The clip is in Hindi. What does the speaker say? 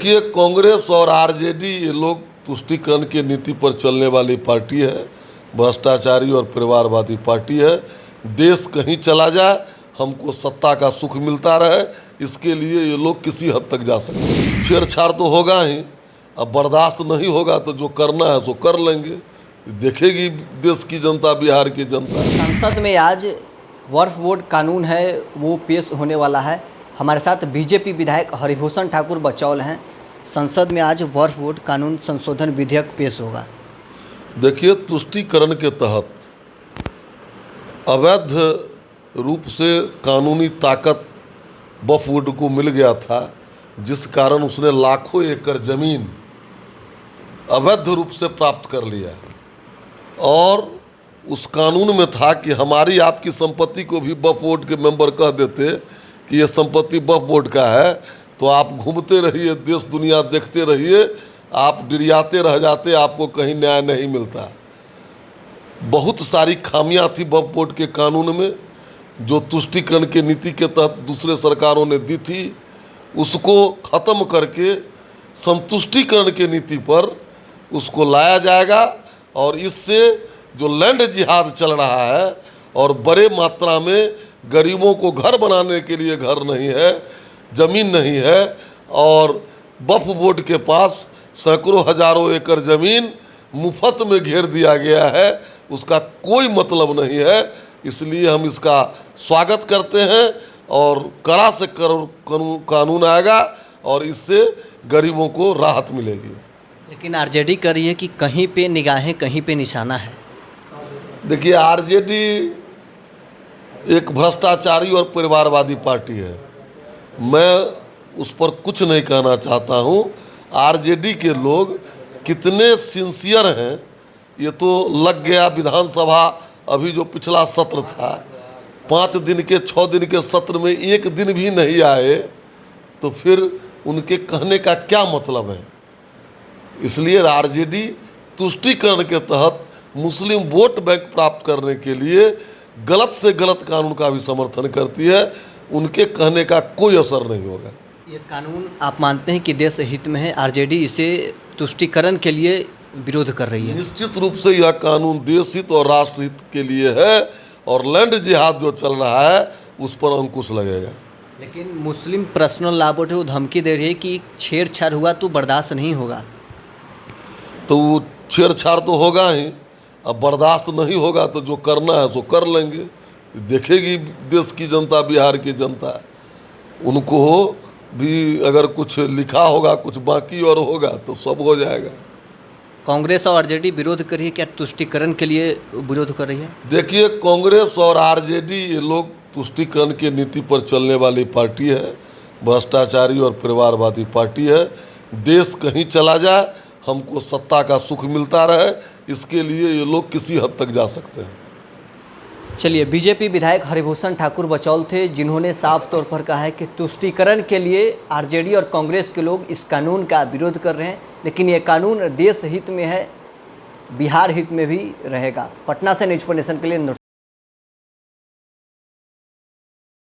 देखिए, कांग्रेस और आरजेडी ये लोग तुष्टीकरण की नीति पर चलने वाली पार्टी है, भ्रष्टाचारी और परिवारवादी पार्टी है। देश कहीं चला जाए, हमको सत्ता का सुख मिलता रहे, इसके लिए ये लोग किसी हद तक जा सकते हैं। छेड़छाड़ तो होगा ही, अब बर्दाश्त नहीं होगा तो जो करना है सो कर लेंगे। देखेगी देश की जनता, बिहार की जनता। संसद में आज वक्फ बोर्ड कानून है वो पेश होने वाला है। हमारे साथ बीजेपी विधायक हरिभूषण ठाकुर बचौल हैं। संसद में आज वक्फ बोर्ड कानून संशोधन विधेयक पेश होगा। देखिए, तुष्टीकरण के तहत अवैध रूप से कानूनी ताकत वक्फ बोर्ड को मिल गया था, जिस कारण उसने लाखों एकड़ ज़मीन अवैध रूप से प्राप्त कर लिया। और उस कानून में था कि हमारी आपकी संपत्ति को भी वक्फ बोर्ड के मेंबर कह देते कि ये संपत्ति वक्फ बोर्ड का है, तो आप घूमते रहिए, देश दुनिया देखते रहिए, आप डिरियाते रह जाते, आपको कहीं न्याय नहीं मिलता। बहुत सारी खामियां थी वक्फ बोर्ड के कानून में, जो तुष्टीकरण की नीति के तहत दूसरे सरकारों ने दी थी। उसको ख़त्म करके संतुष्टिकरण की नीति पर उसको लाया जाएगा। और इससे जो लैंड जिहाद चल रहा है और बड़े मात्रा में गरीबों को घर बनाने के लिए घर नहीं है, ज़मीन नहीं है, और वक्फ बोर्ड के पास सैकड़ों हजारों एकड़ ज़मीन मुफ्त में घेर दिया गया है, उसका कोई मतलब नहीं है। इसलिए हम इसका स्वागत करते हैं और कड़ा से कानून आएगा और इससे गरीबों को राहत मिलेगी। लेकिन आरजेडी कह रही है कि कहीं पे निगाहें कहीं पे निशाना है। देखिए, आरजेडी एक भ्रष्टाचारी और परिवारवादी पार्टी है। मैं उस पर कुछ नहीं कहना चाहता हूँ। आरजेडी के लोग कितने सिंसियर हैं ये तो लग गया। विधानसभा अभी जो पिछला सत्र था, 5 दिन के 6 दिन के सत्र में एक दिन भी नहीं आए, तो फिर उनके कहने का क्या मतलब है। इसलिए आरजेडी तुष्टीकरण के तहत मुस्लिम वोट बैंक प्राप्त करने के लिए गलत से गलत कानून का भी समर्थन करती है। उनके कहने का कोई असर नहीं होगा। ये कानून आप मानते हैं कि देश हित में है, आरजेडी इसे तुष्टीकरण के लिए विरोध कर रही है? निश्चित रूप से यह कानून देश हित और राष्ट्र हित के लिए है, और लैंड जिहाद जो चल रहा है उस पर अंकुश लगेगा। लेकिन मुस्लिम पर्सनल लॉ बोर्ड वो धमकी दे रही है कि छेड़छाड़ हुआ तो बर्दाश्त नहीं होगा। तो वो छेड़छाड़ तो होगा ही, अब बर्दाश्त नहीं होगा तो जो करना है सो कर लेंगे। देखेगी देश की जनता, बिहार की जनता। उनको भी अगर कुछ लिखा होगा, कुछ बाकी और होगा तो सब हो जाएगा। कांग्रेस और आरजेडी विरोध कर रही है, क्या तुष्टीकरण के लिए विरोध कर रही है? देखिए, कांग्रेस और आरजेडी ये लोग तुष्टीकरण की नीति पर चलने वाली पार्टी है, भ्रष्टाचारी और परिवारवादी पार्टी है। देश कहीं चला जाए, हमको सत्ता का सुख मिलता रहे, इसके लिए ये लोग किसी हद तक जा सकते हैं। चलिए, बीजेपी विधायक हरिभूषण ठाकुर बचौल थे, जिन्होंने साफ तौर पर कहा है कि तुष्टीकरण के लिए आरजेडी और कांग्रेस के लोग इस कानून का विरोध कर रहे हैं, लेकिन ये कानून देश हित में है, बिहार हित में भी रहेगा। पटना से न्यूज़ नेशन के लिए